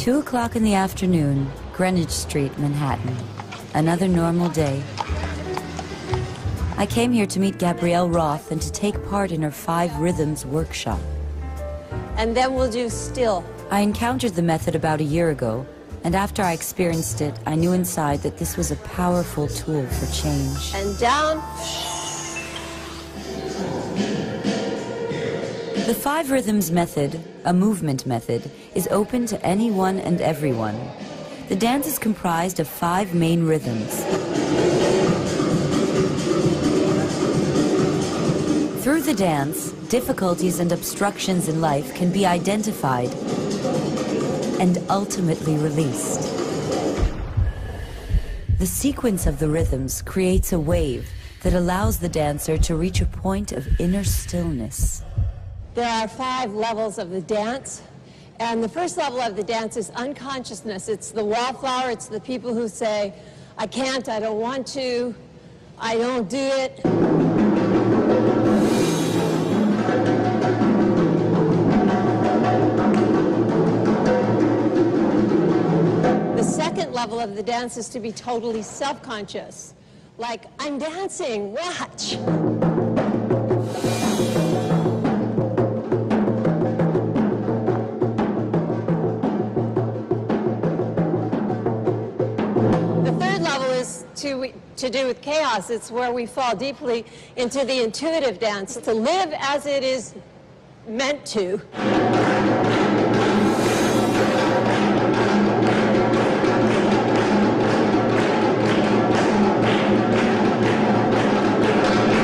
2 o'clock in the afternoon, Greenwich Street, Manhattan. Another normal day. I came here to meet Gabrielle Roth and to take part in her 5Rhythms workshop. And then we'll do still. I encountered the method about a year ago, and after I experienced it, I knew inside that this was a powerful tool for change. And down. The 5Rhythms method, a movement method, is open to anyone and everyone. The dance is comprised of 5 main rhythms. Through the dance, difficulties and obstructions in life can be identified and ultimately released. The sequence of the rhythms creates a wave that allows the dancer to reach a point of inner stillness. There are 5 levels of the dance, and the first level of the dance is unconsciousness. It's the wallflower, it's the people who say, I can't, I don't want to, I don't do it. The second level of the dance is to be totally self-conscious. Like, I'm dancing, watch. To do with chaos. It's where we fall deeply into the intuitive dance, to live as it is meant to.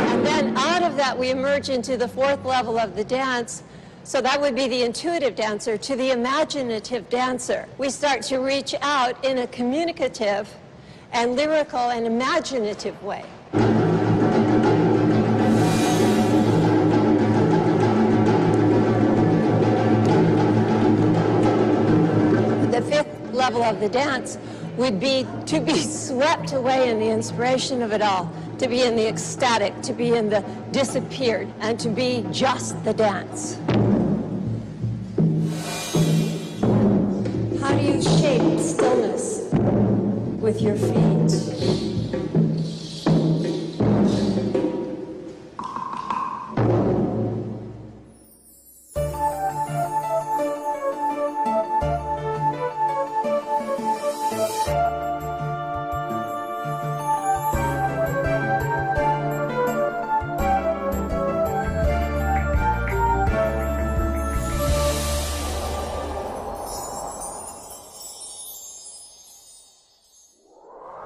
And then out of that we emerge into the 4th level of the dance. So that would be the intuitive dancer to the imaginative dancer. We start to reach out in a communicative and lyrical and imaginative way. The 5th level of the dance would be to be swept away in the inspiration of it all, to be in the ecstatic, to be in the disappeared, and to be just the dance. How do you shape stillness with your feet?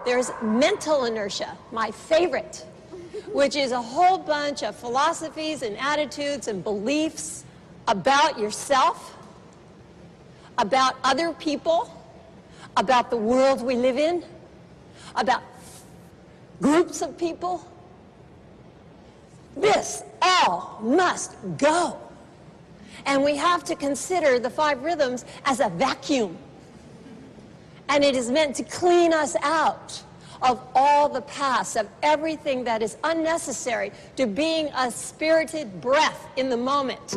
There's mental inertia, my favorite, which is a whole bunch of philosophies and attitudes and beliefs about yourself, about other people, about the world we live in, about groups of people. This all must go. And we have to consider the 5 rhythms as a vacuum. And it is meant to clean us out of all the past, of everything that is unnecessary to being a spirited breath in the moment.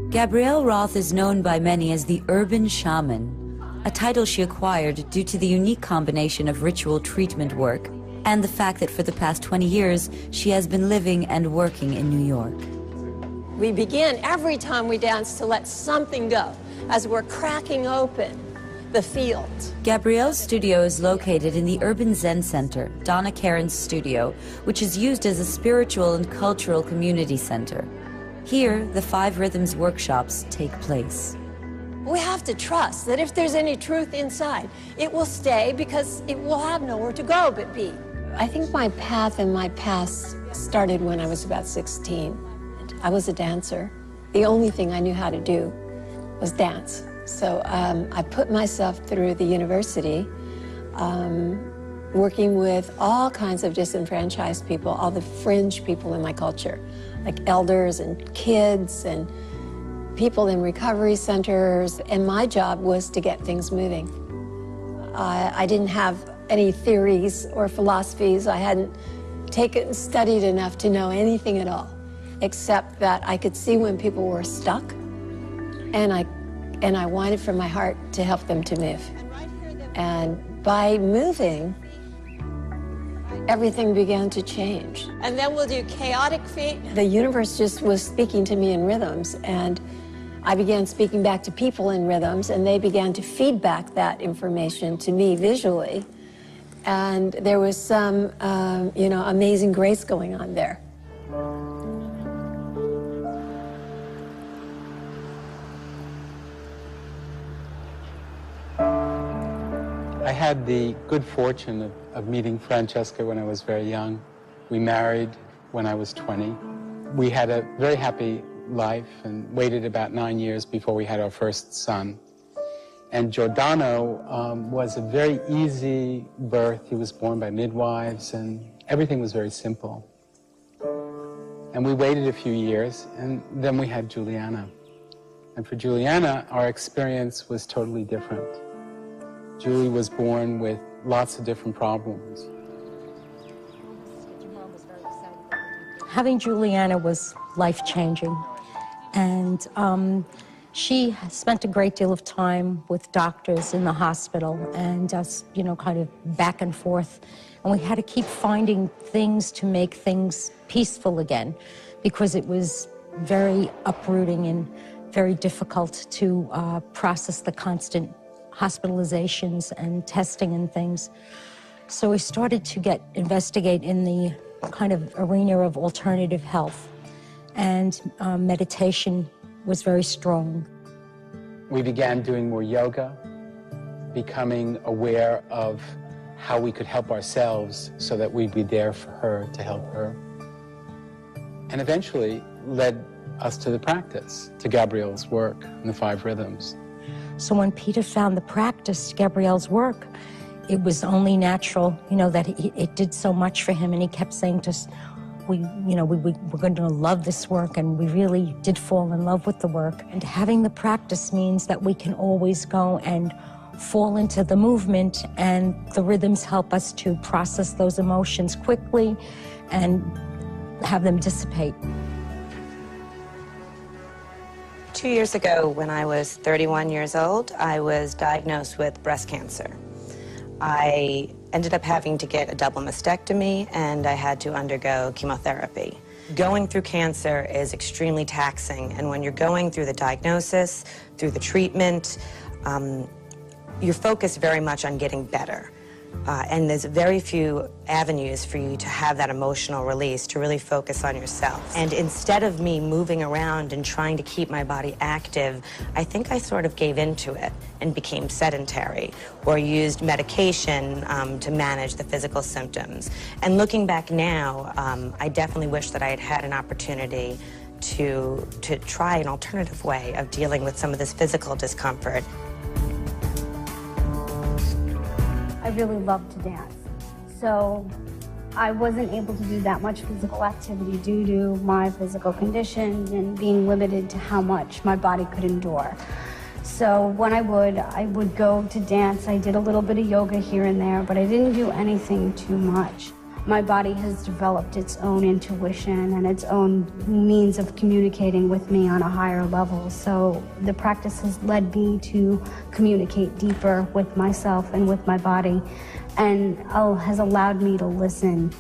Gabrielle Roth is known by many as the urban shaman, a title she acquired due to the unique combination of ritual treatment work and the fact that for the past 20 years she has been living and working in New York. We begin every time we dance to let something go as we're cracking open the field. Gabrielle's studio is located in the Urban Zen Center, Donna Karen's studio, which is used as a spiritual and cultural community center. Here, the 5Rhythms workshops take place. We have to trust that if there's any truth inside, it will stay because it will have nowhere to go but be. I think my path and my past started when I was about 16. I was a dancer. The only thing I knew how to do was dance. So I put myself through the university, working with all kinds of disenfranchised people, all the fringe people in my culture, like elders and kids and people in recovery centers. And my job was to get things moving. I didn't have any theories or philosophies. I hadn't studied enough to know anything at all, except that I could see when people were stuck, and and I wanted from my heart to help them to move. And by moving, everything began to change. And then we'll do chaotic feet. The universe just was speaking to me in rhythms, and I began speaking back to people in rhythms, and they began to feed back that information to me visually. And there was some, amazing grace going on there. I had the good fortune of meeting Francesca when I was very young. We married when I was 20. We had a very happy life and waited about 9 years before we had our first son. And Giordano was a very easy birth. He was born by midwives, and everything was very simple. And we waited a few years, and then we had Juliana. And for Juliana, our experience was totally different. Julie was born with lots of different problems. Having Juliana was life-changing, and she spent a great deal of time with doctors in the hospital and us, kind of back and forth. And we had to keep finding things to make things peaceful again, because it was very uprooting and very difficult to process the constant hospitalizations and testing and things. So we started to investigate in the kind of arena of alternative health, and meditation was very strong. We began doing more yoga, becoming aware of how we could help ourselves so that we'd be there for her to help her. And eventually led us to the practice, to Gabrielle's work in the 5 Rhythms. So when Peter found the practice, Gabrielle's work, it was only natural, that it did so much for him, and he kept saying to us, we're going to love this work, and we really did fall in love with the work. And having the practice means that we can always go and fall into the movement, and the rhythms help us to process those emotions quickly and have them dissipate. 2 years ago, when I was 31 years old, I was diagnosed with breast cancer. I ended up having to get a double mastectomy, and I had to undergo chemotherapy. Going through cancer is extremely taxing, and when you're going through the diagnosis, through the treatment, you're focused very much on getting better. And there's very few avenues for you to have that emotional release, to really focus on yourself. And instead of me moving around and trying to keep my body active, I think I sort of gave into it and became sedentary, or used medication to manage the physical symptoms. And looking back now, I definitely wish that I had had an opportunity to try an alternative way of dealing with some of this physical discomfort. I really love to dance, so I wasn't able to do that much physical activity due to my physical condition and being limited to how much my body could endure. So when I would go to dance. I did a little bit of yoga here and there, but I didn't do anything too much. My body has developed its own intuition and its own means of communicating with me on a higher level. So the practice has led me to communicate deeper with myself and with my body, and has allowed me to listen,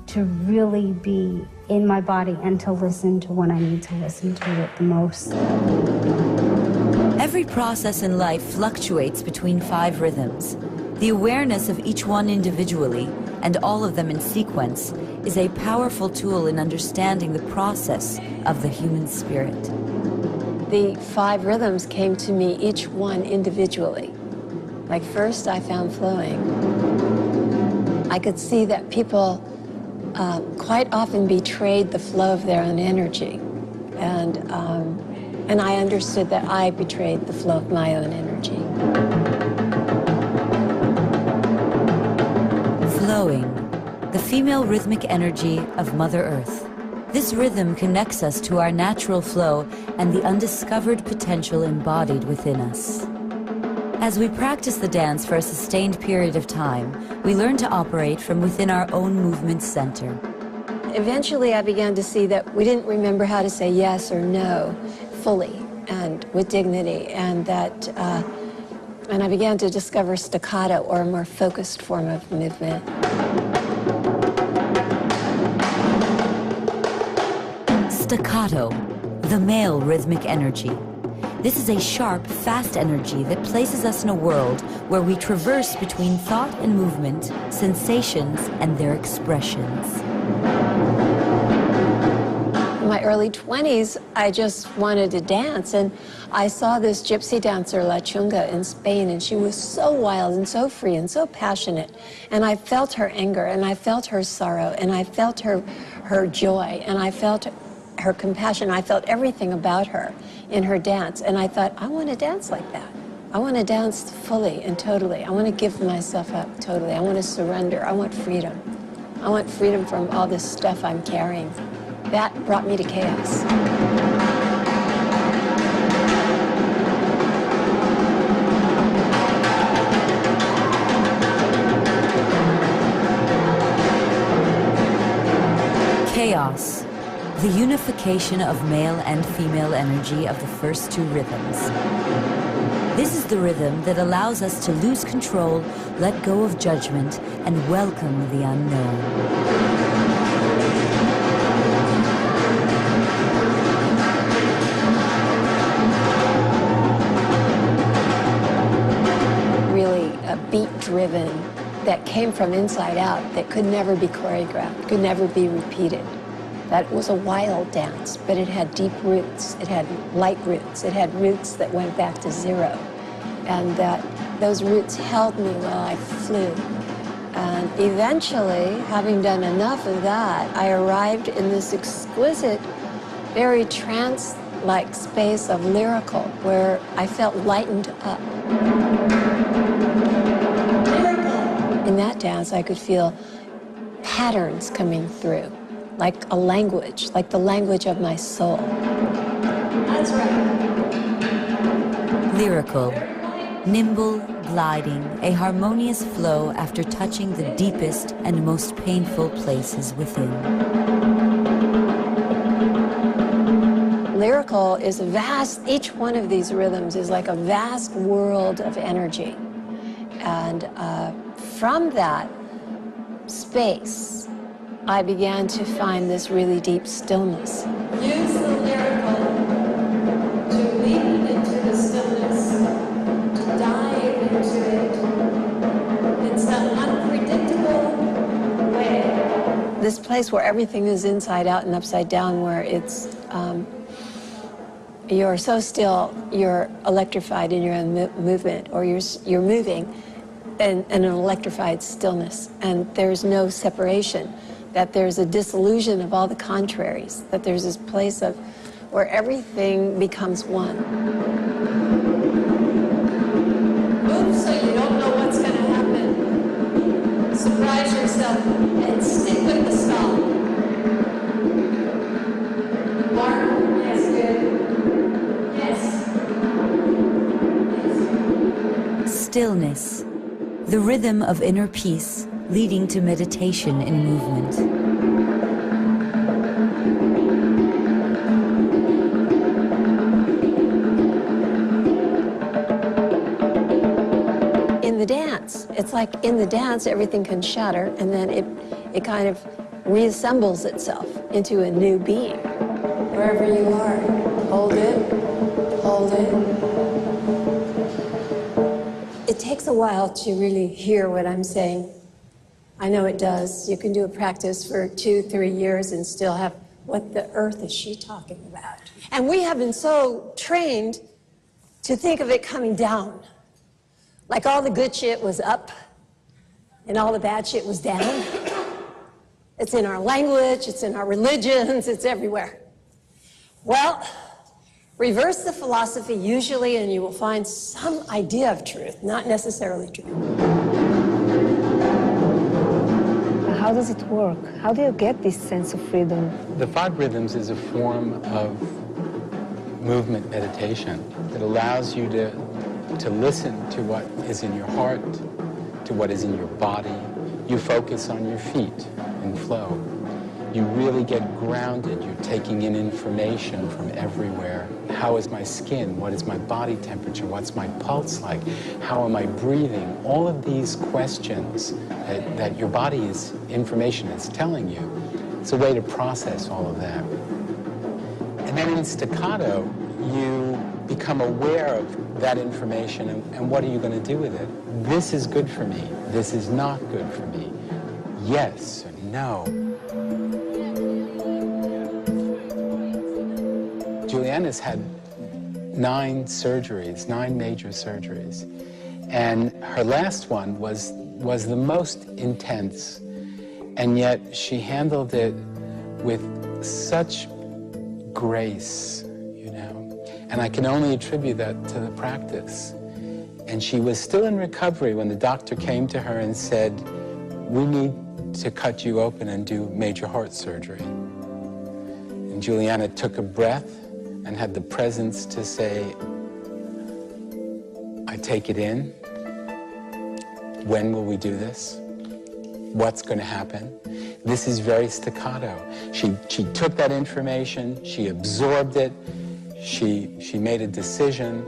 to really be in my body and to listen to when I need to listen to it the most. Every process in life fluctuates between 5 rhythms. The awareness of each one individually, and all of them in sequence, is a powerful tool in understanding the process of the human spirit. The 5 rhythms came to me, each one individually. Like first I found flowing. I could see that people quite often betrayed the flow of their own energy. And I understood that I betrayed the flow of my own energy. Flowing, the female rhythmic energy of Mother Earth. This rhythm connects us to our natural flow and the undiscovered potential embodied within us. As we practice the dance for a sustained period of time, we learn to operate from within our own movement center. Eventually I began to see that we didn't remember how to say yes or no fully. And and with dignity, and that, and I began to discover staccato, or a more focused form of movement. Staccato, the male rhythmic energy. This is a sharp, fast energy that places us in a world where we traverse between thought and movement, sensations and their expressions. In my early 20s, I just wanted to dance, and I saw this gypsy dancer, La Chunga, in Spain, and she was so wild and so free and so passionate. And I felt her anger, and I felt her sorrow, and I felt her joy, and I felt her compassion. I felt everything about her in her dance, and I thought, I want to dance like that. I want to dance fully and totally. I want to give myself up totally. I want to surrender. I want freedom. I want freedom from all this stuff I'm carrying. That brought me to chaos. Chaos, the unification of male and female energy of the first two rhythms. This is the rhythm that allows us to lose control, let go of judgment, and welcome the unknown. Beat-driven, that came from inside out, that could never be choreographed, could never be repeated. That was a wild dance, but it had deep roots. It had light roots. It had roots that went back to zero. And those roots held me while I flew. And eventually, having done enough of that, I arrived in this exquisite, very trance-like space of lyrical, where I felt lightened up. In that dance, I could feel patterns coming through, like a language, like the language of my soul. That's right. Lyrical, nimble, gliding, a harmonious flow after touching the deepest and most painful places within. Lyrical is vast. Each one of these rhythms is like a vast world of energy. And from that space, I began to find this really deep stillness. Use the lyrical to leap into the stillness, to dive into it in some unpredictable way. This place where everything is inside out and upside down, where it's, you're so still, you're electrified in your own movement, or you're moving in an electrified stillness, and there's no separation, that there's a dissolution of all the contraries, that there's this place of where everything becomes one. Move so you don't know what's going to happen. Surprise yourself and stick with the stop. Mark? Yes, good. Yes. Stillness, the rhythm of inner peace, leading to meditation in movement. In the dance, it's like in the dance everything can shatter, and then it kind of reassembles itself into a new being. Wherever you are, hold it, hold it. It takes a while to really hear what I'm saying. I know it does. You can do a practice for 2-3 years and still have, what the earth is she talking about? And we have been so trained to think of it coming down. Like all the good shit was up and all the bad shit was down. It's in our language, it's in our religions, it's everywhere. Well, reverse the philosophy usually and you will find some idea of truth, not necessarily true. How does it work? How do you get this sense of freedom? The 5Rhythms is a form of movement meditation that allows you to listen to what is in your heart, to what is in your body. You focus on your feet in flow. You really get grounded. You're taking in information from everywhere. How is my skin? What is my body temperature? What's my pulse like? How am I breathing? All of these questions that your body is information is telling you. It's a way to process all of that. And then in staccato, you become aware of that information and what are you going to do with it? This is good for me. This is not good for me. Yes or no. Juliana's had 9 surgeries, 9 major surgeries. And her last one was the most intense. And yet she handled it with such grace, you know. And I can only attribute that to the practice. And she was still in recovery when the doctor came to her and said, "We need to cut you open and do major heart surgery." And Juliana took a breath and had the presence to say, "I take it in. When will we do this? What's going to happen?" This is very staccato. She took that information, she absorbed it, she made a decision,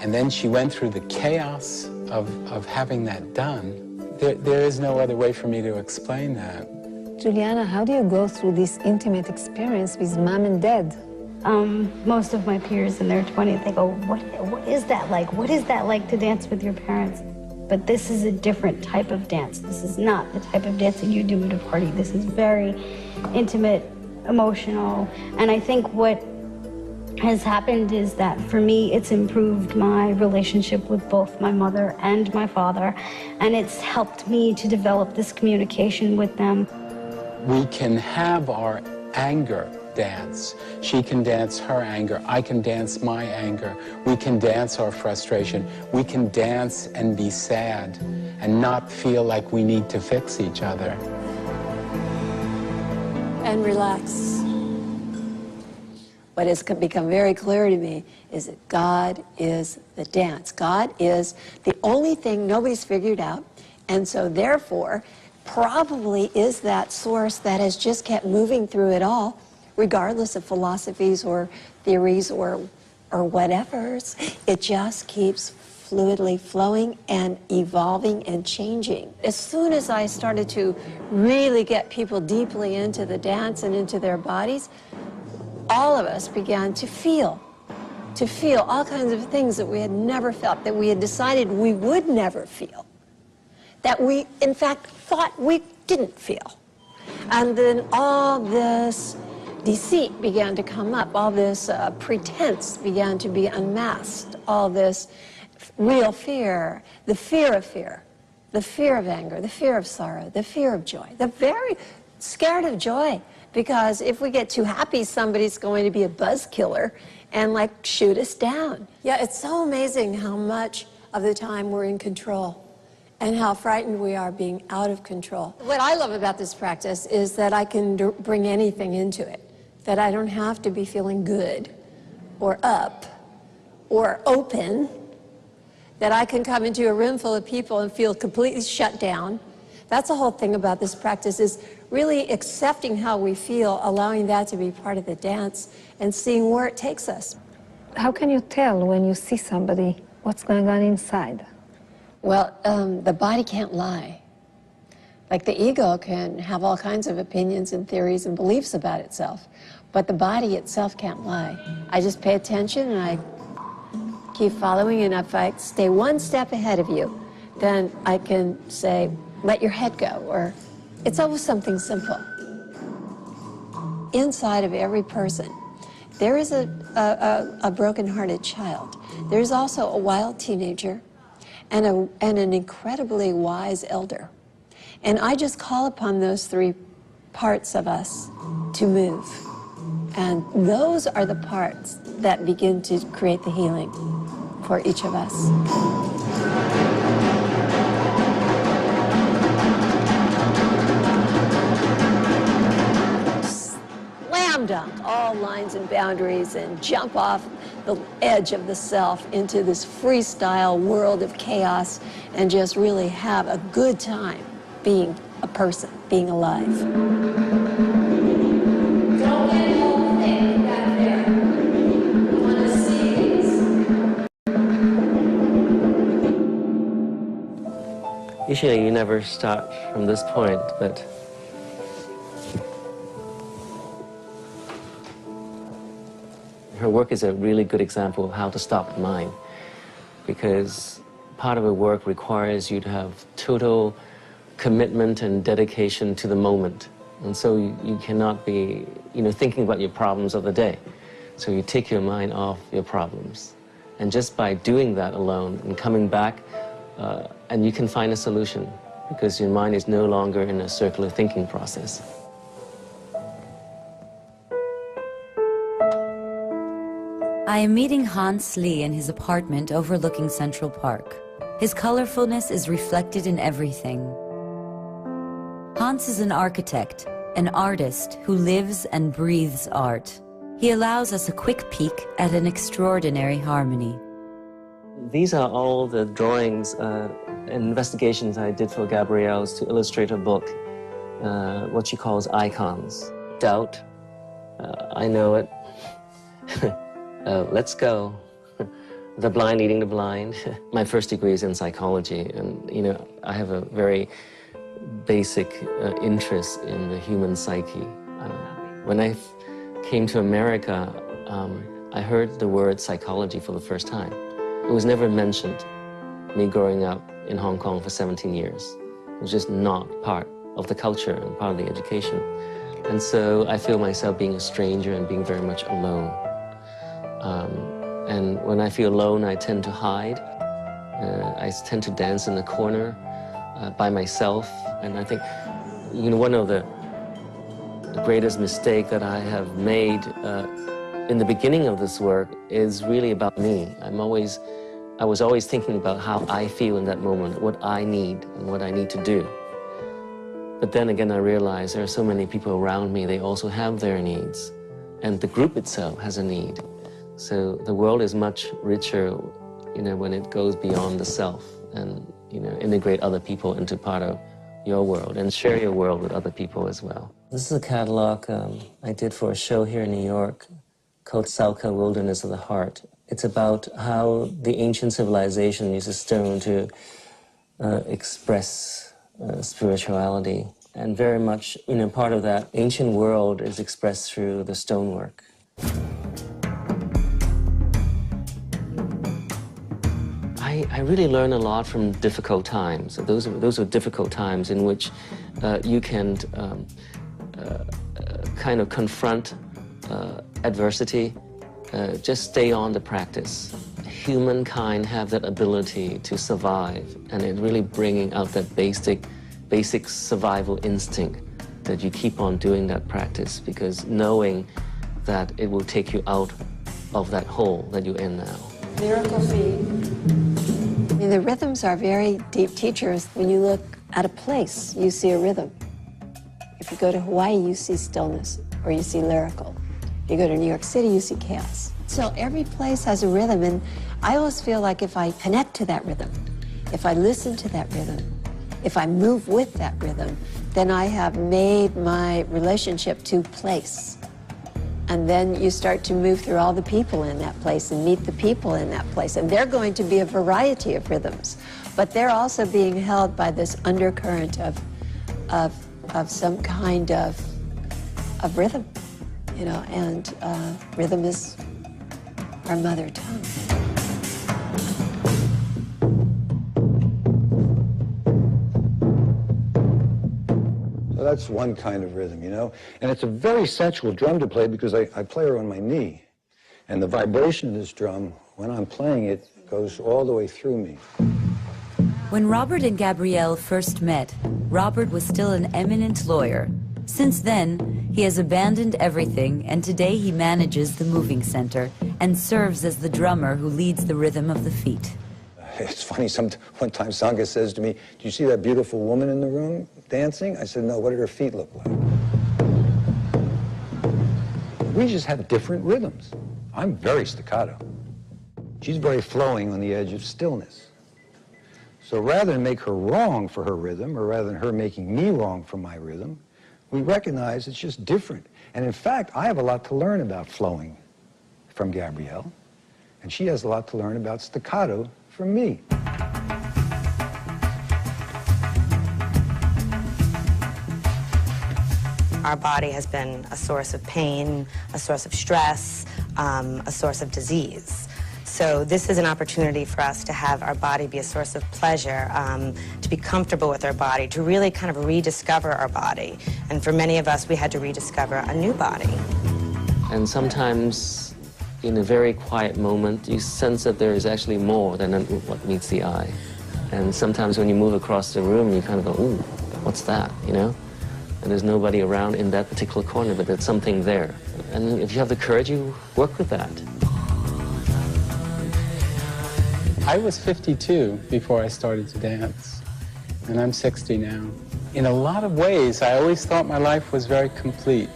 and then she went through the chaos of having that done. There is no other way for me to explain that. Juliana, how do you go through this intimate experience with mom and dad? Most of my peers in their 20s, they go, what is that like? What is that like to dance with your parents? But this is a different type of dance. This is not the type of dancing you do at a party. This is very intimate, emotional, and I think what has happened is that for me, it's improved my relationship with both my mother and my father, and it's helped me to develop this communication with them. We can have our anger dance. She can dance her anger. I can dance my anger. We can dance our frustration. We can dance and be sad and not feel like we need to fix each other. And relax. What has become very clear to me is that God is the dance. God is the only thing nobody's figured out, and so therefore probably is that source that has just kept moving through it all, regardless of philosophies or theories or whatevers. It just keeps fluidly flowing and evolving and changing. As soon as I started to really get people deeply into the dance and into their bodies, all of us began to feel all kinds of things that we had never felt, that we had decided we would never feel, that we, in fact, thought we didn't feel. And then all this deceit began to come up, all this pretense began to be unmasked, all this real fear, the fear of fear, the fear of anger, the fear of sorrow, the fear of joy, the very scared of joy, because if we get too happy, somebody's going to be a buzz killer and like shoot us down. Yeah, it's so amazing how much of the time we're in control and how frightened we are being out of control. What I love about this practice is that I can bring anything into it, that I don't have to be feeling good or up or open, that I can come into a room full of people and feel completely shut down. That's the whole thing about this practice, is really accepting how we feel, allowing that to be part of the dance, and seeing where it takes us. How can you tell when you see somebody what's going on inside? Well, the body can't lie. Like the ego can have all kinds of opinions and theories and beliefs about itself, but the body itself can't lie. I just pay attention and I keep following, and if I stay one step ahead of you, then I can say, let your head go, or it's always something simple. Inside of every person, there is a broken-hearted child. There's also a wild teenager and an incredibly wise elder. And I just call upon those 3 parts of us to move. And those are the parts that begin to create the healing for each of us. Slam dunk all lines and boundaries and jump off the edge of the self into this freestyle world of chaos and just really have a good time being a person, being alive. Usually you never start from this point, but her work is a really good example of how to stop the mind, because part of her work requires you to have total commitment and dedication to the moment. And so you cannot be, thinking about your problems of the day. So you take your mind off your problems. And just by doing that alone and coming back, and you can find a solution, because your mind is no longer in a circular thinking process. I am meeting Hans Lee in his apartment overlooking Central Park. His colorfulness is reflected in everything. Hans is an architect, an artist who lives and breathes art. He allows us a quick peek at an extraordinary harmony. These are all the drawings and investigations I did for Gabrielle to illustrate her book, what she calls icons. Doubt, I know it, let's go, the blind leading the blind. My first degree is in psychology, and I have a very basic interest in the human psyche. When I came to America, I heard the word psychology for the first time. It was never mentioned, me growing up in Hong Kong for 17 years. It was just not part of the culture and part of the education. And so I feel myself being a stranger and being very much alone. And when I feel alone, I tend to hide. I tend to dance in the corner by myself. And I think, one of the greatest mistake that I have made in the beginning of this work is really about me. I was always thinking about how I feel in that moment, what I need and what I need to do. But then again, I realized there are so many people around me, they also have their needs. And the group itself has a need. So the world is much richer, when it goes beyond the self and, integrate other people into part of your world and share your world with other people as well. This is a catalog I did for a show here in New York called Salka Wilderness of the Heart. It's about how the ancient civilization uses stone to express spirituality. And very much, part of that ancient world is expressed through the stonework. I really learn a lot from difficult times. Those are difficult times in which you can kind of confront adversity, just stay on the practice. Humankind have that ability to survive, and it's really bringing out that basic survival instinct that you keep on doing that practice, because knowing that it will take you out of that hole that you're in now. Miracle feed. The rhythms are very deep teachers. When you look at a place, you see a rhythm. If you go to Hawaii, you see stillness, or you see lyrical. If you go to New York City, you see chaos. So every place has a rhythm, and I always feel like if I connect to that rhythm, if I listen to that rhythm, if I move with that rhythm, then I have made my relationship to place. And then you start to move through all the people in that place and meet the people in that place. And they're going to be a variety of rhythms, but they're also being held by this undercurrent of some kind of rhythm, and rhythm is our mother tongue. So that's one kind of rhythm, And it's a very sensual drum to play because I play her on my knee. And the vibration of this drum, when I'm playing it, goes all the way through me. When Robert and Gabrielle first met, Robert was still an eminent lawyer. Since then, he has abandoned everything, and today he manages the moving center and serves as the drummer who leads the rhythm of the feet. It's funny, one time Sangha says to me, "Do you see that beautiful woman in the room dancing?" I said, "No, what did her feet look like?" We just have different rhythms. I'm very staccato. She's very flowing on the edge of stillness. So rather than make her wrong for her rhythm, or rather than her making me wrong for my rhythm, we recognize it's just different. And in fact, I have a lot to learn about flowing from Gabrielle, and she has a lot to learn about staccato from me. our body has been a source of pain, a source of stress, a source of disease. So this is an opportunity for us to have our body be a source of pleasure, to be comfortable with our body, to really kind of rediscover our body. And for many of us, we had to rediscover a new body. And sometimes, in a very quiet moment, you sense that there is actually more than what meets the eye. And sometimes when you move across the room, you kind of go, ooh, what's that, you know? And there's nobody around in that particular corner, but there's something there. And if you have the courage, you work with that. I was 52 before I started to dance, and I'm 60 now. In a lot of ways, I always thought my life was very complete.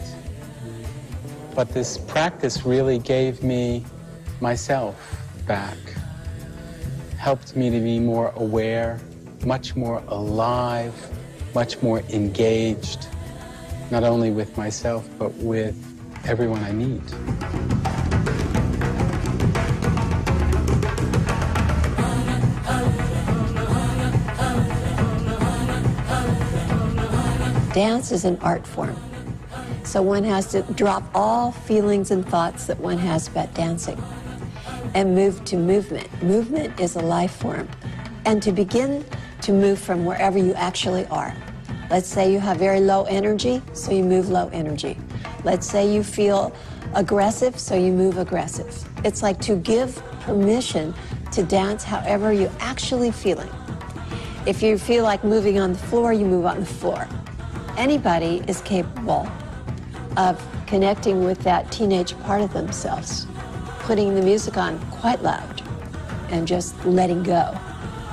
But this practice really gave me myself back, helped me to be more aware, much more alive, much more engaged, not only with myself, but with everyone I meet. Dance is an art form. So one has to drop all feelings and thoughts that one has about dancing and move to movement. Movement is a life form. And to begin to move from wherever you actually are. Let's say you have very low energy, so you move low energy. Let's say you feel aggressive, so you move aggressive. It's like to give permission to dance however you're actually feeling. If you feel like moving on the floor, you move on the floor. Anybody is capable of connecting with that teenage part of themselves, putting the music on quite loud and just letting go.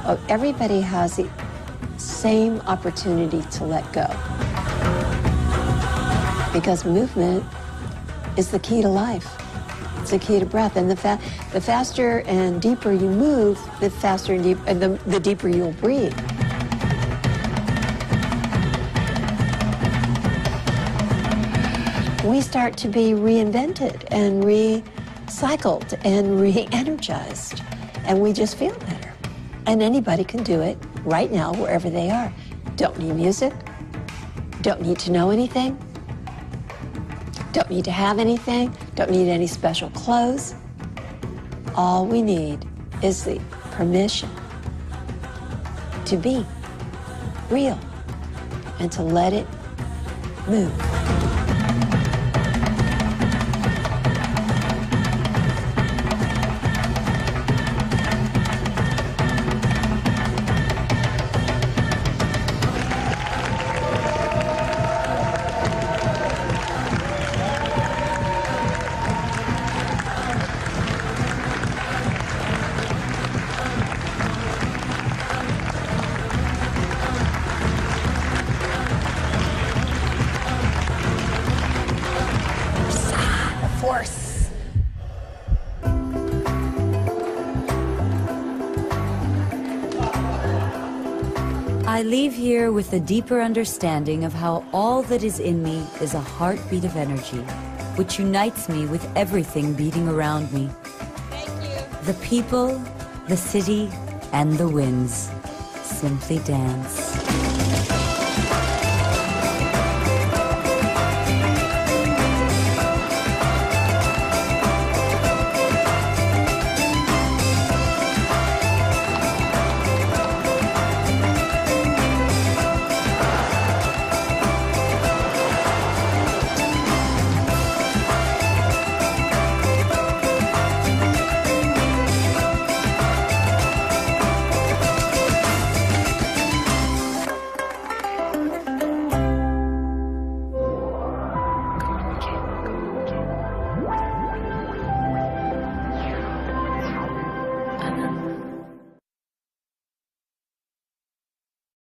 Oh, everybody has the same opportunity to let go. Because movement is the key to life. It's the key to breath. And the faster and deeper you move, the faster and the deeper you'll breathe. We start to be reinvented and recycled and re-energized, and we just feel better. And anybody can do it right now, wherever they are. Don't need music, don't need to know anything, don't need to have anything, don't need any special clothes. All we need is the permission to be real and to let it move. I leave here with a deeper understanding of how all that is in me is a heartbeat of energy, which unites me with everything beating around me. Thank you. The people, the city, and the winds. Simply dance.